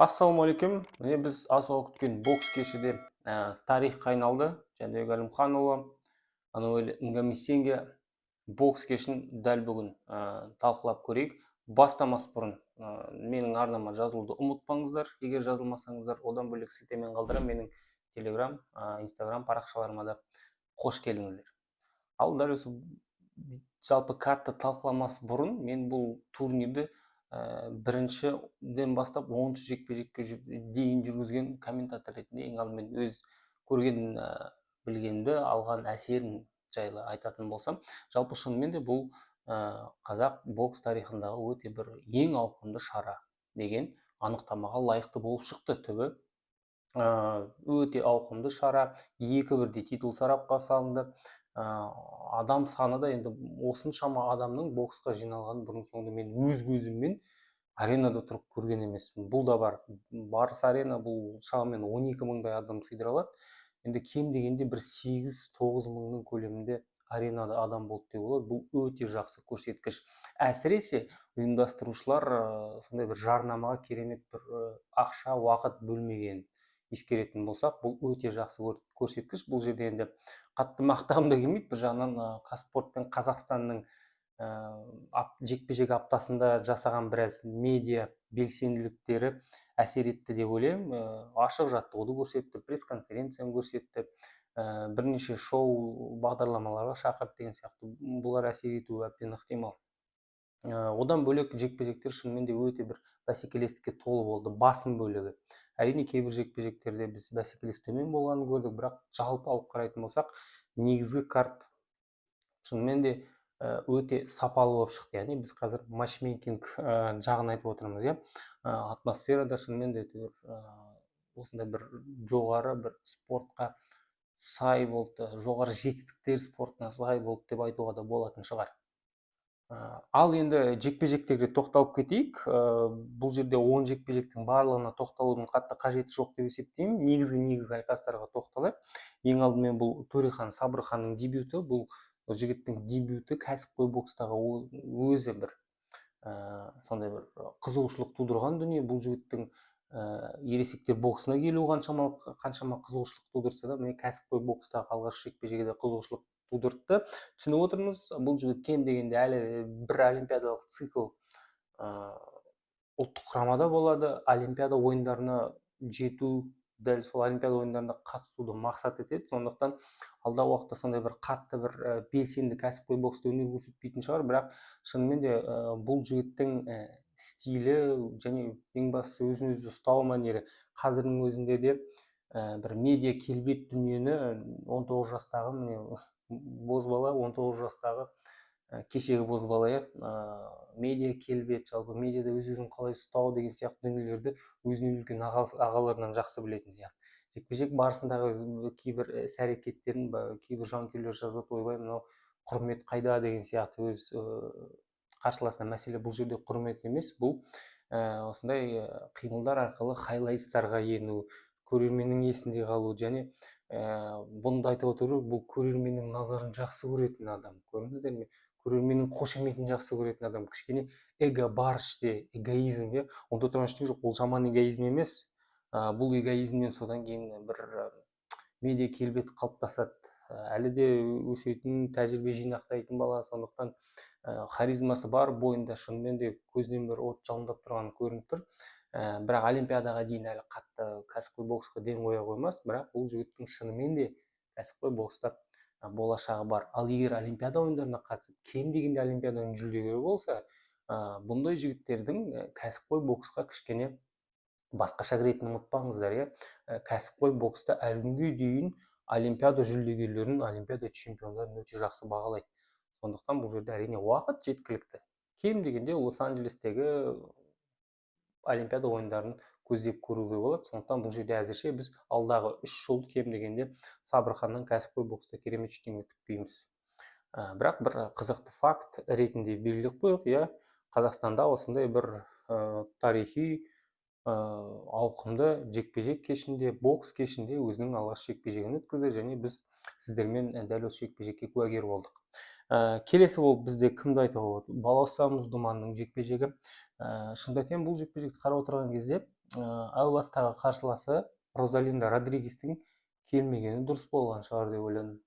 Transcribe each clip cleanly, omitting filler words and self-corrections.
Ассалаумағалейкум. Міне біз асыға күткен бокс кеші де тарихқа айналды. Жәнібек Әлімханұлы, Ануэль Нгамисенге бокс кешін дәл бүгін талқылап көрейік. Бастамас бұрын менің арнама жазылуды ұмытпаңыздар. Егер жазылмасаңыздар, одан бөлек сілтемен қалдырам, менің Телеграм, Инстаграм парақшаларыма да қош келдіңіздер. Ал дәл осы жалпы картты талқыламас бұрын мен бұл турнирді біріншіден бастап 10-шы жекпе-жекке дейін жүргізген комментатор ретінде ең алдымен өз көрген білгенді алған әсерін жайлы айтатын болсам, жалпы шынымен де бұл қазақ бокс тарихындағы өте бір ең ауқымды шара деген анықтамаға лайықты болып шықты. Түбі өте ауқымды шара, екі бірдей титул сарапқа салынды. Адам саны да енді осыншама адамның боксқа жиналғанын бұрын соңды мен өз көзіммен аренада тұрып көрген емеспін. Бұл да бар. Барыс арена бұл шамамен 12 мыңдай адам сыйдыра алады. Енді кем дегенде бір 8-9 мыңның көлемінде аренада адам болды деп болады. Бұл өте жақсы көрсеткіш. Әсіресе ұйымдастырушылар сондай бір жарнамаға керемет бір ақша, уақыт бөлмеген ескеретін болсақ, бұл өте жақсы көрсеткіш. Бұл жерде енді қатты мақтағым да келмейді. Бір жағынан Қазспорт пен Қазақстанның жекпе-жек аптасында жасаған біраз медиа белсенділіктері әсер етті деп ойлаймын. Ашық жаттығуды көрсетті, пресс-конференцияны көрсетті, бірнеше шоу бағдарламаларға шақырды деген сияқты. Бұлар әсер етуі әбден ықтимал. Одан бөлек жекпе-жектер шынымен де өте бір бәсекелестікке толы болды, басым бөлігі. Әрине кейбір жекпе-жектерде біз бәсекелестік төмен болғанын көрдік, бірақ жалпы алып қарайтын болсақ, негізгі карт шынымен де өте сапалы болып шықты. Яғни біз қазір матчмейкинг жағын айтып отырмыз, атмосферада шынымен де осындай бір жоғары бір спортқа сай болды, жоғары жетістіктер спортына сай болды деп айтуға да болатын шығар. Ал енді жекпе-жектерге тоқталып кетейік. Бұл жерде 10 жекпе-жектің барлығына тоқталудың қатты қажеті жоқ деп есептеймін. Негізгі айқастарға тоқталайық. Ең алдымен бұл Төрехан Сабырханның дебюті. Бұл жігіттің дебюті кәсіпқой бокстағы өзі бір сондай бір қызығушылық тудырған дүние. Бұл жігіттің ересектер боксына келуі қаншама қызығушылық тудырса да, міне кәсіпқой бокстағы алғашқы жекпе-жегі де қызығушылық тудыртты. Түсініп отырмыз, бұл жігіт кем дегенде әлі бір олимпиадалық цикл ұлттық құрамада болады. Олимпиада ойындарына жету, дәл сол олимпиада ойындарына қатысуды мақсат етеді. Сондықтан алдағы уақытта сондай бір қатты бір белсенді кәсіпқой бокста өнер көрсетпейтін шығар, бірақ шынымен де бұл жігіттің стилі және ең бастысы өзін өзі ұстау манері қазірдің өзінде де бір медиа келбет дүниені 19 жастағы міне бозбала, 19 жастағы кешегі бозбала, медиа келбет, жалпы медиада өз-өзін қалай ұстау деген сияқты дүниелерді өзінен үлкен ағаларынан жақсы білетін сияқты. Жекпе-жек барысындағы кейбір іс-әрекеттерін кейбір жанкүйерлер жазып, ойбай, мынау құрмет қайда деген сияқты өз қарсыласына мәселе. Бұл жерде құрмет емес, бұл осындай қимылдар арқылы хайлайтстарға ену, көрерменнің есінде қалу, және бұны да айтып отыру, бұл көрерменнің назарын жақсы көретін адам. Көрдіңіздер ме? Көрерменнің қошеметін жақсы көретін адам. Кішкене эго бар іште, эгоизм, онда тұрған ештеңе жоқ. Бұл жаман эгоизм емес. Бұл эгоизмнен содан кейін бір медиа келбет қалыптасады. Әлі де өсетін, тәжірибе жинақтайтын бала, сондықтан харизмасы бар, бойында шынымен де көзінен бір от жалындап тұрған көрініп тұр. Бірақ олимпиадаға дейін әлі қатты кәсіпқой боксқа ден қоя қоймас, бірақ бұл жігіттің шынымен де кәсіпқой бокста болашағы бар. Ал егер олимпиада ойындарына қатысып, кем дегенде олимпиаданың жүлдегері болса, бұндай жігіттердің кәсіпқой боксқа кішкене басқаша кіретінін ұмытпаңыздар. Кәсіпқой бокста әлі күнге дейін олимпиада жүлдегерлерін, олимпиада чемпиондарын өте жақсы бағалайды. Сондықтан бұл жерде әрине уақыт жеткілікті. Кем дегенде Лос-Анджелестегі олимпиада ойындарын көздеп көруге болады. Сондықтан бұл жерде әзірше біз алдағы 3 жыл кем дегенде Сабырханнан кәсіпқой бокста керемет ештеңе күтпейміз. Бірақ бір қызықты факт ретінде белгілеп қояйық, Қазақстанда осындай бір тарихи ауқымды жекпе-жек кешінде, бокс кешінде өзінің алғашқы жекпе-жегін өткізді, және біз сіздермен дәл осы жекпе-жекке куәгер болдық. Келесі болып бізде кімді айтуға болады? Балауса Мұздуманның жекпе-жегі. Шынымды айтайын, бұл жекпе-жекті қарап отырған кезде әу бастағы қарсыласы Розалинда Родригестің келмегені дұрыс болған шығар деп ойладым.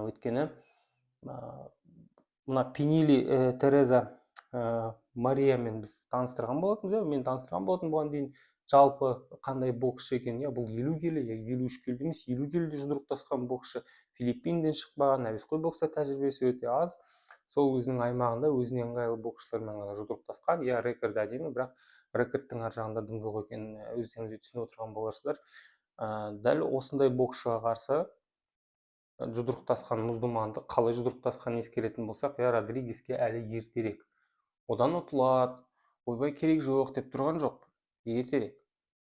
Өйткені мына Пенили Тереза Мариямен біз таныстырған болатынбыз, мен таныстырған болатын бұған дейін. Жалпы қандай боксшы екен, бұл 50 келі, 53 келі емес, 50 келіде жұдырықтасқан боксшы. Филиппинден шықпаған, әуесқой бокста тәжірибесі өте аз. Сол өзінің аймағында өзіне ыңғайлы боксшылармен ғана жұдырықтасқан. Рекорд әдемі, бірақ рекордтың ар жағында дым жоқ екенін өздеріңіз түсініп отырған боларсыздар. Дәл осындай боксшыға қарсы жұдырықтасқан мұздуманды қалай жұдырықтасқанын ескеретін болсақ, Родригеске әлі ертерек. Одан ұтылады, ойбай керек жоқ деп тұрған жоқ. Ертерек.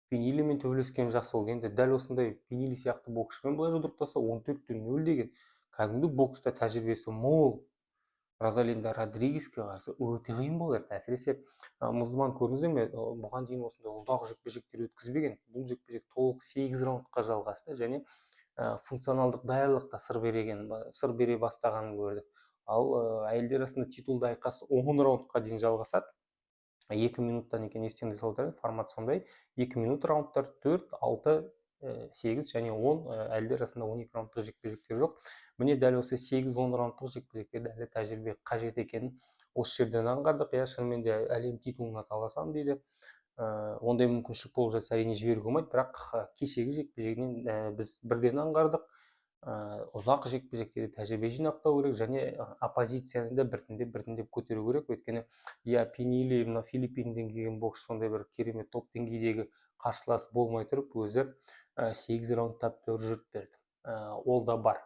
Пенилимен төбелескен жақсы ол. Енді дәл осындай Пенили сияқты боксшымен былай жұдырықтаса 14-0 деген кәдімгі бокста тәжірибесі мол Розалинда Родригеске қарсы өте қиын болар. Әсіресе мұздуман көрдіңіздер ме, бұған дейін осындай ұзақ жекпе-жектер өткізбеген. Бұл жекпе-жек толық 8 раундқа жалғасты және функционалдық даярлықта сыр бере бастағанын көрдік. Ал әйелдер арасында титулды айқас 10 раундқа дейін жалғасады. 2 минуттан екен, естеріңізге салып отырайын, формат сондай. 2 минут раундтар 4, 6, 8 және 10, әйелдер арасында 12 раундтық жекпе-жектер жоқ. Міне дәл осы 8-10 раундтық жекпе-жектерде әлі тәжірибе қажет екенін осы жерден аңғардық. Шынымен де әлем титулына таласам дейді. Ондай мүмкіншілік болып жатса әрине жіберуге болмайды, бірақ кешегі жекпе-жегінен біз бірден аңғардық. Ұзақ жекпе-жектерде тәжірибе жинақтау керек және оппозицияны да біртіндеп көтеру керек. Өйткені Пенили мына Филиппинден келген боксшы сондай бір керемет топ деңгейдегі қарсылас болмай тұрып, өзі 8 раунд тәп-тәуір жүріп берді. Ол да бар.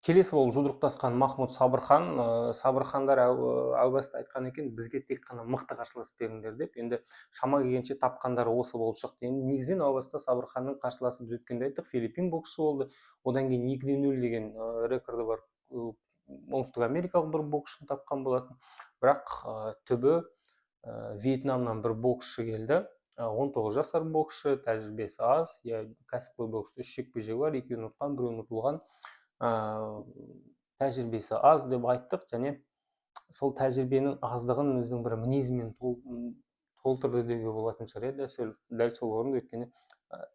Келесі болып жұдырықтасқан Махмуд Сабырхан. Сабырхандар әу баста айтқан екен, бізге тек қана мықты қарсылас беріңдер деп. Енді шама келгенше тапқандары осы болып шықты. Негізінен әу баста Сабырханның қарсыласы біз өткенде айттық, Филиппин боксшысы болды. Одан кейін 2-0 деген рекорды бар оңтүстік америкалық бір боксшыны тапқан болатын. Бірақ түбі Вьетнамнан бір боксшы келді. 19 жасар боксшы, тәжірибесі аз. Кәсіпқой бокста 3 жекпе-жегі бар, 2-ін ұтқан, 1-ін ұтылған. Тәжірибесі аз деп айттық, және сол тәжірибенің аздығын өзінің бір мінезімен толтырды деуге болатын шығар. Дәл сол орында, өйткені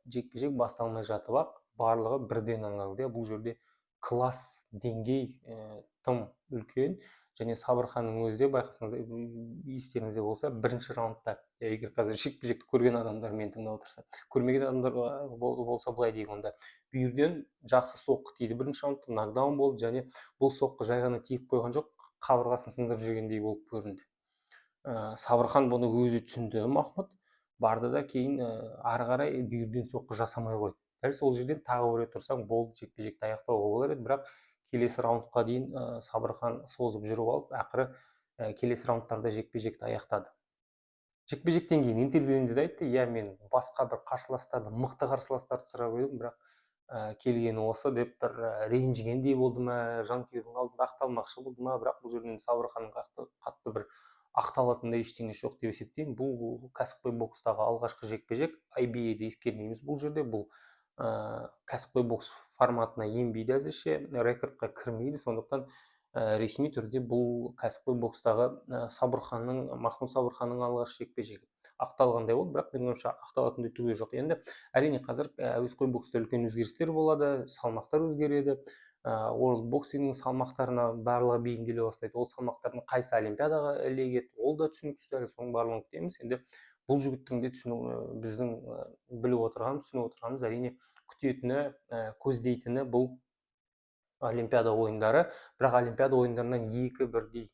жекпе-жек басталмай жатып ақ барлығы бірден аңғарды. Бұл жерде класс деңгей тым үлкен, және Сабырханның өзі де байқасаңыз, естеріңізде болса, бірінші раундта, егер қазір жекпе-жекті көрген адамдар мені тыңдап отырса, көрмеген адамдар болса былай дейік, онда бүйірден жақсы соққы тиді бірінші раундта, нокдаун болды, және бұл соққы жай ғана тиіп қойған жоқ, қабырғасын сындырып жүргендей болып көрінді. Сабырхан бұны өзі түсінді, Махмуд барды да кейін ары қарай бүйірден соққы жасамай қойды. Дәл сол жерден тағы бір рет тұрсаң болды, жекпе-жекті аяқтауға болар еді, бірақ келесі раундқа дейін Сабырхан созып жүріп алып, ақыры келесі раундтарда жекпе-жекті аяқтады. Жекпе-жектен кейін интервьюінде де айтты, мен басқа бір қарсыластарды, мықты қарсыластарды сұрап едім, бірақ келгені осы деп бір ренжігендей болды ма, жанкүйердің алдында ақталмақшы болды ма, бірақ бұл жерден Сабырханның қатты бір ақталатындай ештеңе жоқ деп есептеймін. Бұл кәсіпқой бокстағы алғашқы жекпе-жек, IBA-де ескермейміз бұл жерде, бұл кәсіпқой бокс форматына енбейді әзірше, рекордқа кірмейді, сондықтан ресми түрде бұл кәсіпқой бокстағы Махмуд Сабырханның алғашқы жекпе-жегі ақталғандай болды, бірақ менің ойымша ақталатындай түгі жоқ. Енді әрине қазір әуесқой бокста үлкен өзгерістер болады, салмақтар өзгереді. World Boxing'ның салмақтарына барлығы бейімделе бастайды. Ол салмақтардың қайсы олимпиадаға ілігеді, ол да түсініксіз, соның барлығын күтеміз. Енді бұл жігіттің де біздің біліп отырғанымыз әрине күтетіні, көздейтіні бұл олимпиада ойындары. Бірақ олимпиада ойындарынан екі бірдей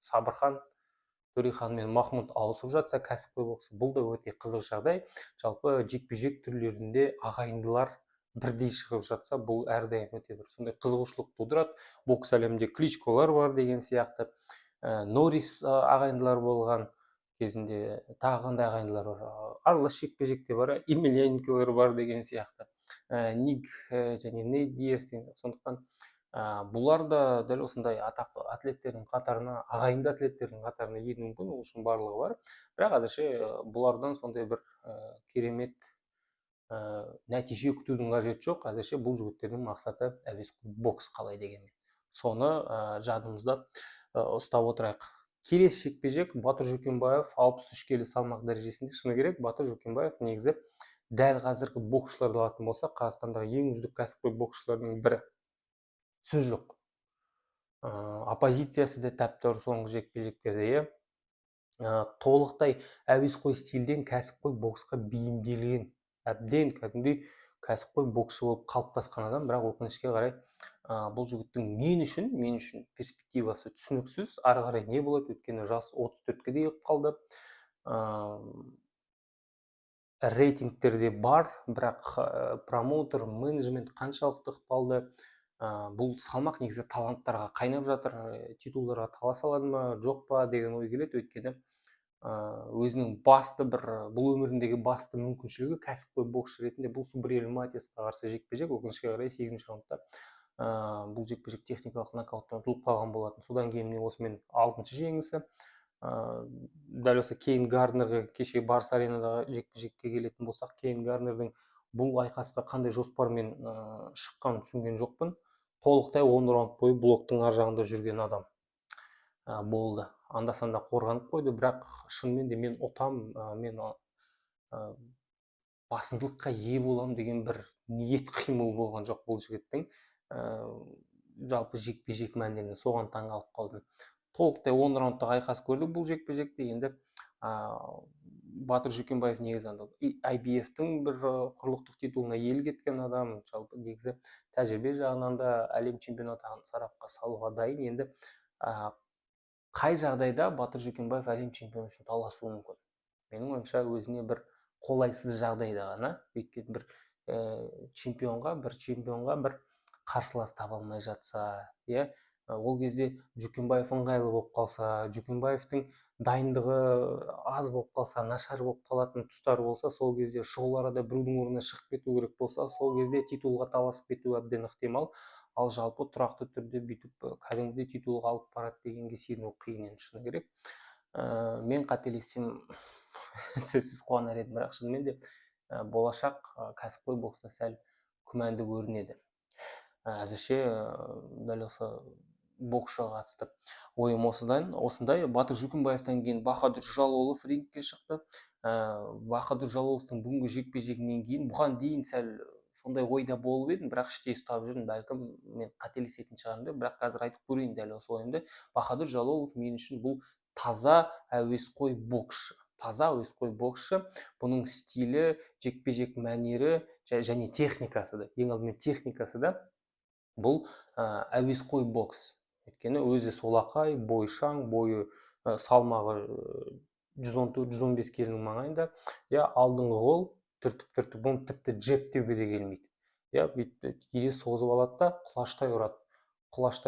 Сабырхан, Төрехан мен Махмуд ауысып жатса, кәсіпқой бокс, бұл да өте қызық жағдай. Жалпы жекпе-жек түрлерінде ағайындылар бірдей шығып жатса, бұл әрдайым өте бір сондай қызығушылық тудырады. Бокс әлемінде Кличколар бар деген сияқты, Норрис ағайындылар болған кезінде, тағы қандай ағайындылар бар, аралас жекпе-жекте бар, Емельяненколар бар деген сияқты, Ник және Нейт Диас. Сондықтан бұлар да дәл осындай атақты атлеттердің қатарына, ағайынды атлеттердің қатарына ену мүмкін, ол үшін барлығы бар. Бірақ әзірше бұлардан сондай бір керемет нәтиже күтудің қажеті жоқ. Әзірше бұл жігіттердің мақсаты әуесқой бокс қалай дегенмен. Соны жадымызда ұстап отырайық. Келесі жекпе-жек Батыр Жүкембаев 63 келі салмақ дәрежесінде. Шыны керек, Батыр Жүкембаев негізі дәл қазіргі боксшыларды алатын болса, Қазақстандағы ең үздік кәсіпқой боксшылардың бірі. Сөз жоқ. Оппозициясы да тәп-тәуір соңғы жекпе-жектерде, толықтай әуесқой стильден кәсіпқой боксқа бейімделген, әбден кәдімгідей кәсіпқой боксшы болып қалыптасқан адам. Бірақ өкінішке қарай бұл жігіттің мен үшін перспективасы түсініксіз. Ары қарай не болады, өйткені жас 34-ке де келіп қалды. Рейтингтерде бар, бірақ промоутер, менеджмент қаншалықты ықпалды. Бұл салмақ негізі таланттарға қайнап жатыр, титулдарға таласа алады ма жоқ па деген ой келеді. Өйткені өзінің бұл өміріндегі басты мүмкіншілігі кәсіпқой боксшы ретінде бұл Субриэль Матесқа қарсы жекпе-жек. Өкінішке қарай 8-ші раундта бұл жекпе-жек техникалық нокауттан ұтылып қалған болатын. Содан кейін міне осымен 6-шы жеңісі. Дәл осы Кейн Гарднерге кеше Барыс аренадағы жекпе-жекке келетін болсақ, Кейн Гарднердің бұл айқасқа қандай жоспармен шыққанын түсінген жоқпын. Толықтай 10 раунд бойы блоктың ар жағында жүрген адам болды. Анда-санда қорғанып қойды, бірақ шынымен де мен ұтам, мен басымдылыққа ие болам деген бір ниет қимыл болған жоқ бұл жігіттің. Жалпы жекпе-жек мәнерінен соған таңғалып қалдым. Толықтай 10 раундтық айқас көрдік бұл жекпе-жекте. Енді Батыр Жүкембаев негізі IBF-тің бір құрлықтық титулына ел кеткен адам, жалпы негізі тәжірибе жағынан да әлем чемпионы атағын сарапқа салуға дайын. Енді қай жағдайда Батыр Жүкембаев әлем чемпионы үшін таласуы мүмкін? Менің ойымша өзіне бір қолайсыз жағдайда ғана, өйткені бір чемпионға бір қарсылас таба алмай жатса, ол кезде Жүкембаев ыңғайлы болып қалса, Жүкембаевтың дайындығы аз болып қалса, нашар болып қалатын тұстары болса, сол кезде шұғыл арада біреудің орнына шығып кету керек болса, сол кезде титулға таласып кету әбден ықтимал. Ал жалпы тұрақты түрде бүйтіп кәдімгідей титулға алып барады дегенге сену қиын енді, шыны керек. Мен қателессем сөзсіз қуанар едім, бірақ шынымен де болашақ кәсіпқой бокста сәл күмәнді көрінеді. Әзірше дәл осы боксшыға қатысты ойым осындай. Батыр Жүкембаевтан кейін Бахадүр Жалолов рингке шықты. Бахадүр Жалоловтың бүгінгі жекпе-жегінен кейін бұған дейін сәл сондай ойда болып едім, бірақ іштей ұстап жүрдім, бәлкім мен қателесетін шығармын деп, бірақ қазір айтып көрейін дәл осы ойымды. Бахадүр Жалолов мен үшін бұл таза әуесқой боксшы. Бұның стилі, жекпе-жек мәнері және техникасы да, ең алдымен техникасы да бұл әуесқой бокс. Өйткені өзі солақай, бойшаң, бойы салмағы 114-115 келінің маңайында. Алдыңғы қол түртіп, бұны тіпті джеб деуге де келмейді. Кейде соғызып алады да құлаштай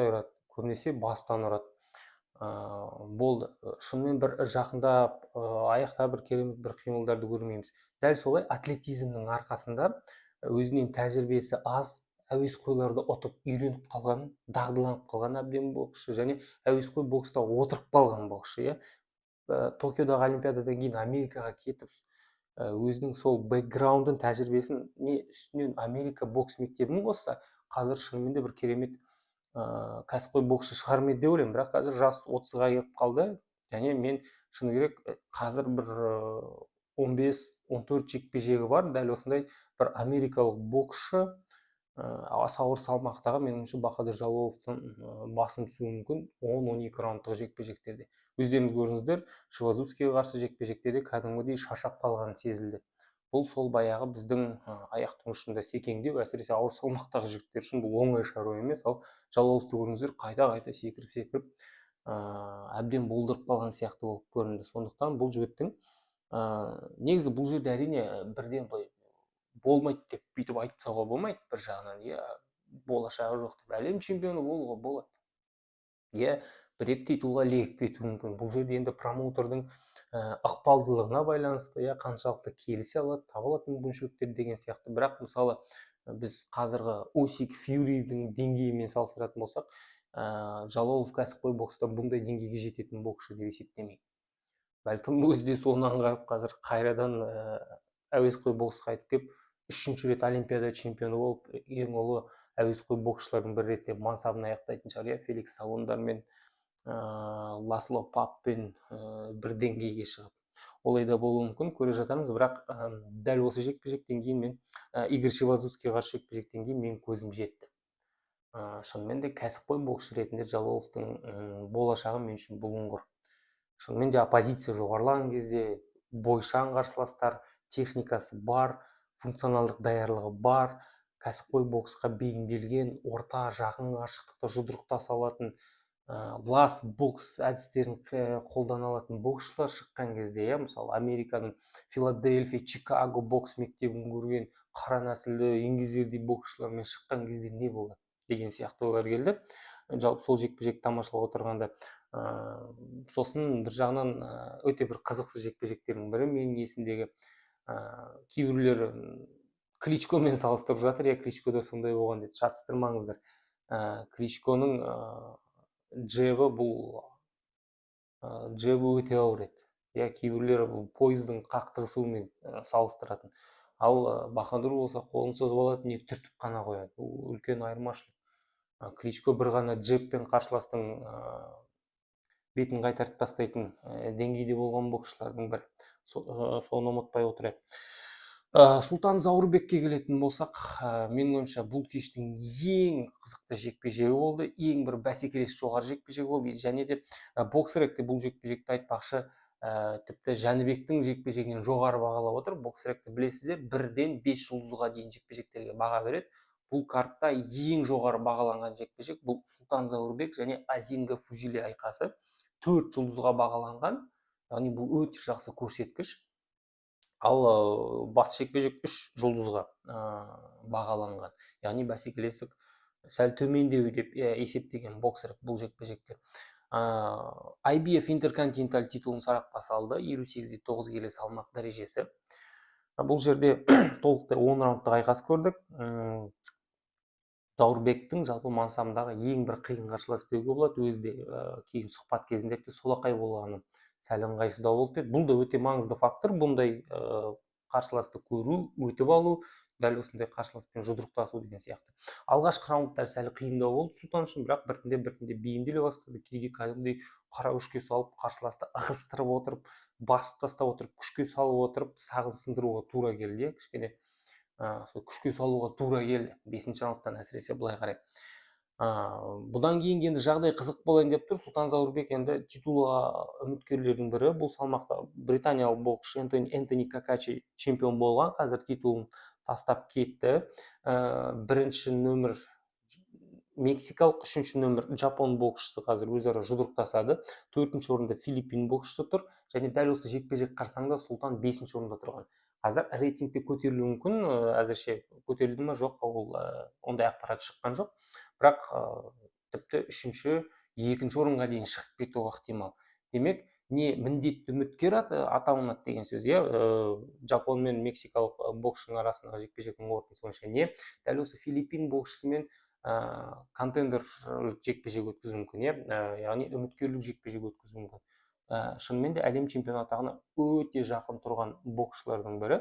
ұрады, көбінесе бастан ұрады. Болды. Шынымен бір жақында аяқта бір керемет бір қимылдарды көрмейміз. Дәл солай атлетизмнің арқасында өзінен тәжірибесі аз әуесқойларды ұтып үйреніп қалған, дағдыланып қалған әбден боксшы, және әуесқой бокста отырып қалған боксшы. Токиодағы олимпиададан кейін Америкаға кетіп, өзінің сол бэкграундын тәжірибесін үстінен Америка бокс мектебін қосса, қазір шынымен де бір керемет кәсіпқой боксшы шығар ма еді деп ойлаймын. Бірақ қазір жас 30-ға келіп қалды, және мен шыны керек қазір бір 15-14 жекпе-жегі бар. Дәл осындай бір америкалық боксшы аса ауыр салмақтағы меніңше Бахадүр Жалоловтан басым түсуі мүмкін 10-12 раундтық жекпе-жектерде. Өздеріңіз көрдіңіздер, Швазускиге қарсы жекпе-жектерде кәдімгідей шаршап қалғаны сезілді. Бұл сол баяғы біздің аяқтың ұшында секеңдеу, әсіресе ауыр салмақтағы жігіттер үшін бұл оңай шаруа емес. Ал Жалоловты көрдіңіздер, қайта секіріп әбден болдырып қалған сияқты болып көрінді. Сондықтан бұл жігіттің негізі бұл жерде әрине бірден болмайды деп бүйтіп айтып тастауға болмайды. Бір жағынан болашағы жоқ деп, әлем чемпионы болуға болады. Бір-екі титулға легіп кетуі мүмкін. Бұл жерде енді промоутердің ықпалдылығына байланысты, қаншалықты келісе алады, табылатын мүмкіншіліктер деген сияқты. Бірақ мысалы біз қазіргі Усик, Фьюридің деңгейімен салыстыратын болсақ, Жалолов кәсіпқой бокста бұндай деңгейге жететін боксшы деп есептемеймін. Бәлкім өзі де соны аңғарып, қазір қайрадан әуесқой боксқа қайтып келіп, 3-ші рет олимпиада чемпионы болып, ең ұлы әуесқой боксшылардың бір ретінде мансабын аяқтайтын шығар. Феликс Салондармен Ласло Паппен бір деңгейге шығып. Олай да болуы мүмкін, көре жатармыз, бірақ дәл осы жекпе-жектен кейін мен Игорь Шивазовскийге қарсы жекпе-жектен кейін менің көзім жетті. Шынымен де кәсіпқой боксшы ретінде Жалоловтың болашағы мен үшін бұлыңғыр. Шынымен де оппозиция жоғарылаған кезде бойшаң қарсыластар, техникасы бар, функционалдық даярлығы бар, кәсіпқой боксқа бейімделген, орта жақын қашықтықта жұдырықтаса алатын лас бокс әдістерін қолдана алатын боксшылар шыққан кезде, мысалы Американың Филадельфия, Чикаго бокс мектебін көрген қара нәсілді еңгезердей боксшылармен шыққан кезде не болады деген сияқты ойлар келді. Жалпы сол жекпе-жекті тамашалап отырғанда сосын бір жағынан өте бір қызықсыз жекпе-жектердің бірі менің есімдегі, кейбіреулер Кличкомен салыстырып жатыр, Кличко да сондай болған дейді. Шатыстырмаңыздар. Кличконың джебі өте ауыр еді. Кейбіреулер бұл пойыздың қақтығысуымен салыстыратын. Ал Бахадур болса қолын созып алады, не түртіп қана қояды. Бұл үлкен айырмашылық. Кличко бір ғана джебпен қарсыластың бетін қайтарып тастайтын деңгейде болған боксшылардың бірі. Соны ұмытпай отырайық. Сұлтан Заурбекке келетін болсақ, менің ойымша бұл кештің ең қызықты жекпе-жегі болды, ең бір бәсекелес жоғары жекпе-жегі болды, және де боксректе бұл жекпе-жекті айтпақшы, тіпті Жәнібектің жекпе-жегінен жоғары бағалап отыр. Боксректі білесіздер, 1-ден 5 жұлдызға дейін жекпе-жектерге баға береді. Бұл картта ең жоғары бағаланған жекпе-жек бұл Сұлтан Заурбек және Азинга Фузили айқасы 4 жұлдызға бағаланған, яғни бұл өте жақсы көрсеткіш. Ал бас жекпе-жек 3 жұлдызға бағаланған, яғни бәсекелестік сәл төмендеу деп есептеген боксер бұл жекпе-жекте. IBF Intercontinental титулын сарапқа салды, 58-9 келі салмақ дәрежесі. Бұл жерде толықтай 10 раундтық айқас көрдік. Заурбектің жалпы мансабындағы ең бір қиын қарсылас деуге болады. Өзі де кейін сұхбат кезінде солақай болғаны сәл ыңғайсыздау болды деді. Бұл да өте маңызды фактор. Бұндай қарсыласты көру, өтіп алу, дәл осындай қарсыласпен жұдырықтасу деген сияқты. Алғашқы раундтар сәл қиындау болды Сұлтан үшін, бірақ біртіндеп бейімделе бастады. Кейде кәдімгідей қара күшке салып, қарсыласты ығыстырып отырып, басып тастап отырып, күшке салып отырып, сағын сындыруға тура келді. Кішкене күшке салуға тура келді. 5-ші раундтан әсіресе былай қарай. Бұдан кейін енді жағдай қызық болайын деп тұр. Сұлтан Заурбек енді титулға үміткерлердің бірі. Бұл салмақта британиялық боксшы Энтони Какачи чемпион болған, қазір титулын тастап кетті. Бірінші нөмір мексикалық, үшінші нөмір жапон боксшысы қазір өзара жұдырықтасады. 4-ші орында Филиппин боксшысы тұр, және дәл осы жекпе-жек қарсаңында Сұлтан 5-ші орында тұрған. Қазір рейтингте көтерілуі мүмкін, әзірше көтерілді ме жоқ, ол ондай ақпарат шыққан жоқ. Бірақ тіпті 3-ші, 2-ші орынға дейін шығып кетуі ықтимал. Демек, не міндетті үміткер аталынады деген сөз, Жапон мен мексикалық боксшының арасындағы жекпе-жектің қорытындысы бойынша, не дәл осы Филиппин боксшысымен контендерлік жекпе-жек өткізуі мүмкін, яғни үміткерлік жекпе-жек өткізуі мүмкін. Шынымен де әлем чемпионы атағына өте жақын тұрған боксшылардың бірі.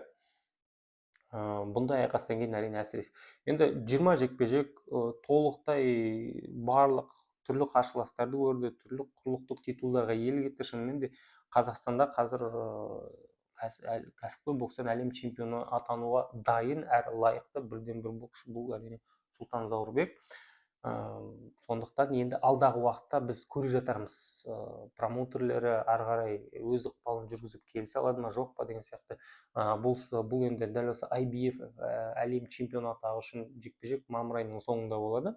Бұндай айқастан кейін әрине әсіресе. Енді 20 жекпе-жек толықтай барлық түрлі қарсыластарды көрді, түрлі құрлықтық титулдарға иелік етті. Шынымен де Қазақстанда қазір кәсіпқой бокстан әлем чемпионы атануға дайын әрі лайықты бірден-бір боксшы бұл әрине Сұлтан Заурбек. Сондықтан енді алдағы уақытта біз көре жатармыз, промоутерлері ары қарай өз ықпалын жүргізіп келісе алады ма жоқ па деген сияқты. Бұл енді дәл осы IBF әлем чемпионы атағы үшін жекпе-жек мамыр айының соңында болады.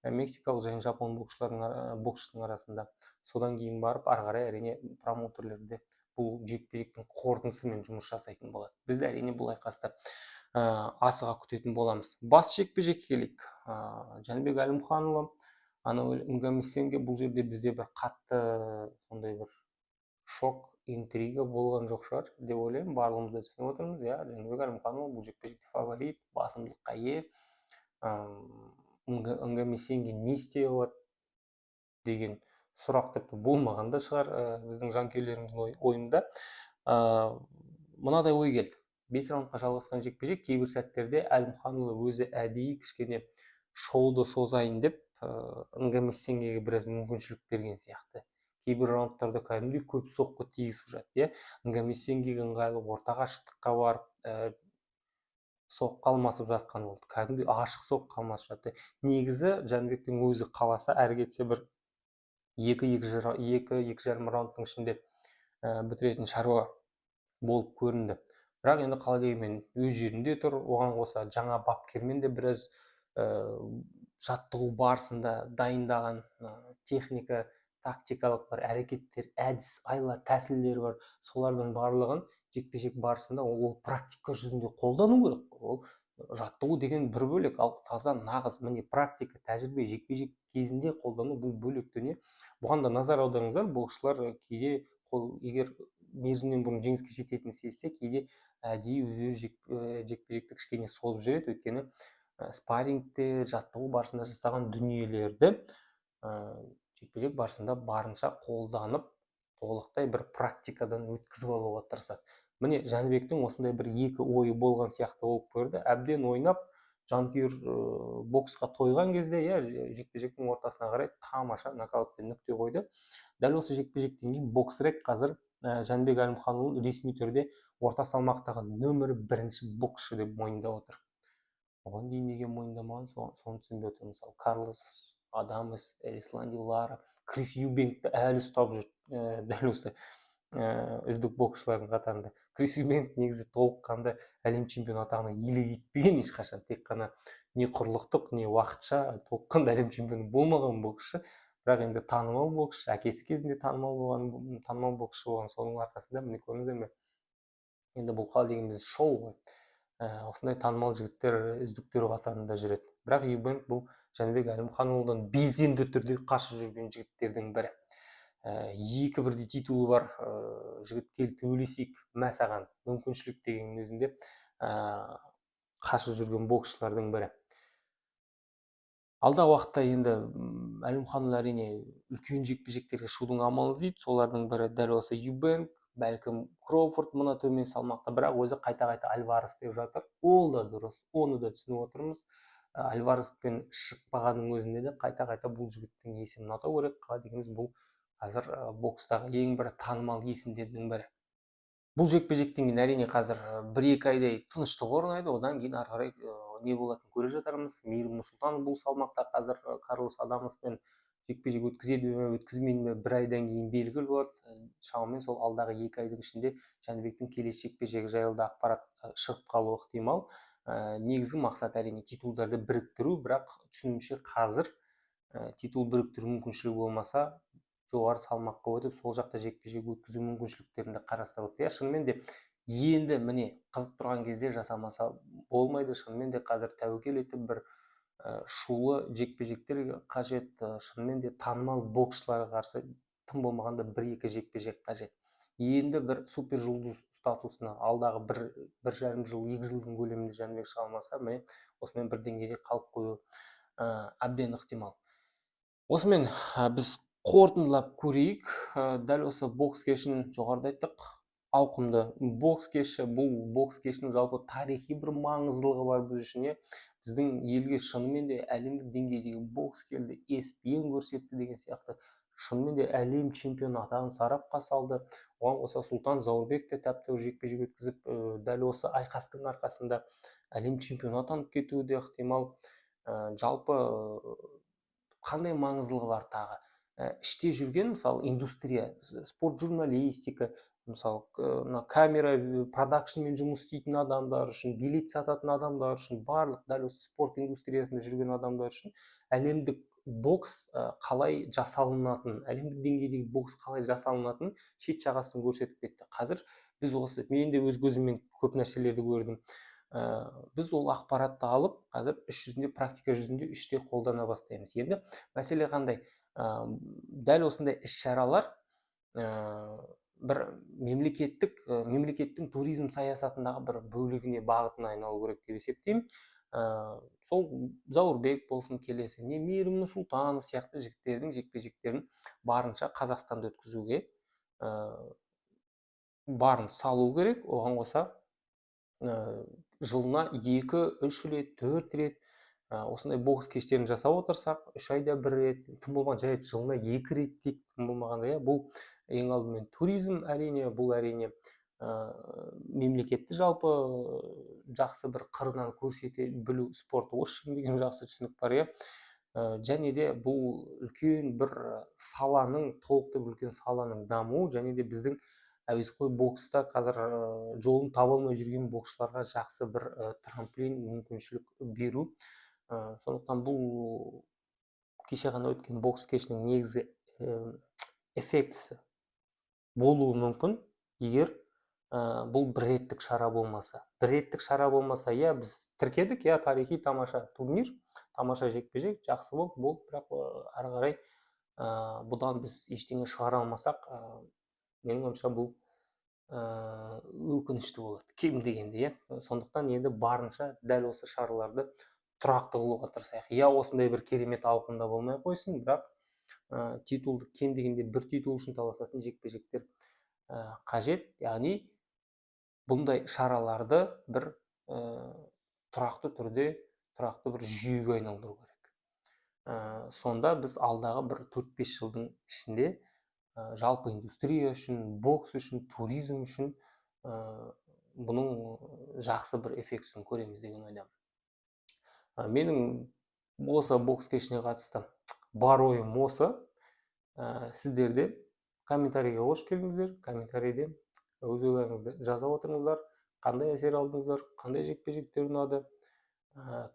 Мексикалық және жапон боксшысының арасында. Содан кейін барып ары қарай әрине промоутерлерде бұл жекпе-жектің қорытындысымен жұмыс жасайтын болады. Біз де әрине бұл айқасты асыға күтетін боламыз. Бас жекпе-жекке келейік. Жәнібек Әлімханұлы, Ануэль Нгамисенге бұл жерде бізде бір қатты сондай бір шок, интрига болған жоқ шығар деп ойлаймын. Барлығымыз да түсініп отырмыз, Жәнібек Әлімханұлы бұл жекпе-жекте фаворит, басымдылыққа ие. Нгамисенге не істей алады деген сұрақ тіпті болмаған да шығар біздің жанкүйерлеріміздің ойында. Мынадай ой келді. 5 раундқа жалғасқан жекпе-жек, кейбір сәттерде Әлімханұлы өзі әдейі кішкене шоуды созайын деп Нгамесенгеге біраз мүмкіншілік берген сияқты. Кейбір раундтарда кәдімгідей көп соққы тигізіп жатты, иә. Нгамесенгеге ыңғайлы орта қашықтыққа барып соққы алмасып жатқан болды. Кәдімгідей ашық соққы алмасып жатты. Негізі Жәнібектің өзі қаласа әрі кетсе бір 2-2 жарым раундтың ішінде бітіретін шаруа болып көрінді. Бірақ енді қалай дегенмен өз жерінде тұр. Оған қоса жаңа бапкермен де біраз жаттығу барысында дайындаған техника, тактикалық бір әрекеттер, әдіс, айла тәсілдері бар. Солардың барлығын жекпе-жек барысында ол практика жүзінде қолдану керек. Ол жаттығу деген бір бөлек, ал таза нағыз міне практика, тәжірибе жекпе-жек кезінде қолдану бұл бөлек дүние. Бұған да назар аударыңыздар. Боксшылар кейде егер мерзімнен бұрын жеңіске жететінін сезсе, кейде әдейі өз жекпе-жекті кішкене созып жібереді. Өйткені спаррингте, жаттығу барысында жасаған дүниелерді жекпе-жек барысында барынша қолданып, толықтай бір практикадан өткізіп алуға тырысады. Міне Жәнібектің осындай бір екі ойы болған сияқты болып көрді. Әбден ойнап, жанкүйер боксқа тойған кезде, жекпе-жектің ортасына қарай тамаша нокаутпен нүкте қойды. Дәл осы жекпе-жектен кейін боксрек қазір Жәнібек Әлімханұлын ресми түрде орта салмақтағы нөмір 1 боксшы деп мойындап отыр. Оған дейін неге мойындамаған, соны түсінбей отыр. Мысалы Карлос Адамес, Эрисланди Лара, Крис Юбенкті әлі ұстап жүр, дәл осы үздік боксшылардың қатарында. Крис Юбенк негізі толыққанды әлем чемпионы атағына иелік етпеген ешқашан, тек қана не құрлықтық, не уақытша толыққанды әлем чемпионы болмаған боксшы. Бірақ енді танымал боксшы, әкесі кезінде танымал боксшы болған. Соның арқасында міне көрдіңіздер ме? Енді бұл қалай дегеніміз шоу ғой. Осындай танымал жігіттер үздіктер қатарында жүреді. Бірақ Юбенк бұл Жәнібек Әлімханұлынан белсенді түрде қашып жүрген жігіттердің бірі. 2 бірдей титулы бар жігіт келді төбелесейік мә саған мүмкіншілік дегеннің өзінде қашып жүрген боксшылардың бірі. Алда уақытта енді Әлімханұлы әрине үлкен жекпе-жектерге шығудың амалы іздейді. Солардың бірі дәл осы Юбенк, бәлкім Кроуфорд мына төмен салмақта, бірақ өзі қайта-қайта Альварес деп жатыр. Ол да дұрыс, оны да түсініп отырмыз. Альвареспен шықпағанның өзінде де қайта-қайта бұл жігіттің есімін атау керек. Қалай дегеніміз бұл қазір бокстағы ең бір танымал есімдердің бірі. Бұл жекпе-жектен кейін әрине қазір 1-2 айдай тыныштық орнайды. Одан кейін ары қарай не болатынын көре жатармыз. Мейірім Нұрсұлтанов бұл салмақта қазір Карлос Адамеспен жекпе-жек өткізеді ме, өткізбейді ме, 1 айдан кейін белгілі болады. Шамамен сол алдағы 2 айдың ішінде Жәнібектің келесі жекпе-жегі жайлы да ақпарат шығып қалуы ықтимал. Негізгі мақсат әрине титулдарды біріктіру, бірақ түсінуімше қазір титул біріктіру мүмкіншілігі болмаса, жоғары салмаққа өтіп, сол жақта жекпе-жек өткізу мүмкіншіліктерін де қарастырып отыр. Шынымен де енді міне қызып тұрған кезде жасамаса болмайды. Шынымен де қазір тәуекел етіп бір шулы жекпе-жектер қажет. Шынымен де танымал боксшыларға қарсы тым болмағанда 1-2 жекпе-жек қажет. Енді бір супер жұлдыз статусына алдағы 1,5 жыл, 2 жылдың көлемінде Жәнібек шыға алмаса, міне осымен бір деңгейде қалып қою әбден ықтимал. Осымен біз қорытындылап көрейік. Дәл осы бокс кешін жоғарыда айттық, ауқымды бокс кеші. Бұл бокс кешінің жалпы тарихи бір маңыздылығы бар біз үшін. Біздің елге шынымен де әлемдік деңгейдегі бокс келді, ESPN көрсетті деген сияқты. Шынымен де әлем чемпионы атағын сарапқа салды. Оған қоса Сұлтан Заурбек те тәп-тәуір жекпе-жек өткізіп, дәл осы айқастың арқасында әлем чемпионы атанып кетуі де ықтимал. Жалпы қандай маңыздылығы бар тағы? Іште жүрген, мысалы, индустрия, спорт журналистика, мысалы, камера, продакшнмен жұмыс істейтін адамдар үшін, билет сататын адамдар үшін, барлық дәл осы спорт индустриясында жүрген адамдар үшін әлемдік бокс қалай жасалынатын, әлемдік деңгейдегі бокс қалай жасалынатын шет жағасын көрсетіп кетті. Қазір біз осы, мен де өз көзіммен көп нәрселерді көрдім. Біз ол ақпаратты алып, қазір іс жүзінде, практика жүзінде іште қолдана бастаймыз. Енді мәселе қандай? Дәл осындай іс-шаралар бір мемлекеттің туризм саясатындағы бір бөлігіне, бағытына айналу керек деп есептеймін. Сол Заурбек болсын, келесі не Мейірім Нұрсұлтанов сияқты жігіттердің жекпе-жектерін барынша Қазақстанда өткізуге барын салу керек. Оған қоса жылына 2-3 рет, 4 рет осындай бокс кештерін жасап отырсақ, 3 айда 1 рет, тым болмаған жарайды жылына 2 рет дейік, тым болмағанда, иә, бұл ең алдымен туризм, әрине, бұл әрине мемлекетті жалпы жақсы бір қырынан көрсете білу, спорт вошинг деген жақсы түсінік бар, иә. Және де бұл үлкен бір саланың, толықтай үлкен саланың дамуы, және де біздің әуесқой бокста қазір жолын таба алмай жүрген боксшыларға жақсы бір трамплин, мүмкіншілік беру. Сондықтан бұл кеше ғана өткен бокс кешінің негізгі эффектісі болуы мүмкін, егер бұл бір реттік шара болмаса. Бір реттік шара болмаса, иә, біз тіркедік, иә, тарихи тамаша турнир, тамаша жекпе-жек, жақсы болды, бірақ ары қарай бұдан біз ештеңе шығара алмасақ, менің ойымша бұл өкінішті болады, кем дегенде, иә. Сондықтан енді барынша дәл осы шараларды тұрақты қылуға тырысайық. Иә, осындай бір керемет ауқымда болмай қойсын, бірақ титулды, кем дегенде бір титул үшін таласатын жекпе-жектер қажет. Яғни бұндай шараларды бір тұрақты түрде, тұрақты бір жүйеге айналдыру керек. Сонда біз алдағы бір 4-5 жылдың ішінде жалпы индустрия үшін, бокс үшін, туризм үшін бұның жақсы бір эффектісін көреміз деген ойдамын. Менің осы бокс кешіне қатысты бар ойым осы. Сіздер де комментарийге қош келдіңіздер. Комментарийде өз ойларыңызды жаза отырыңыздар. Қандай әсер алдыңыздар, қандай жекпе-жектер ұнады,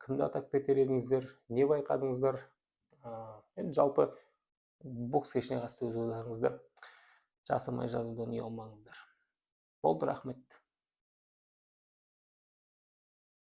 кімді атап кетер едіңіздер, не байқадыңыздар. Енді жалпы бокс кешіне қатысты өз ойларыңызды жасырмай жазудан ұялмаңыздар. Болды, рахмет.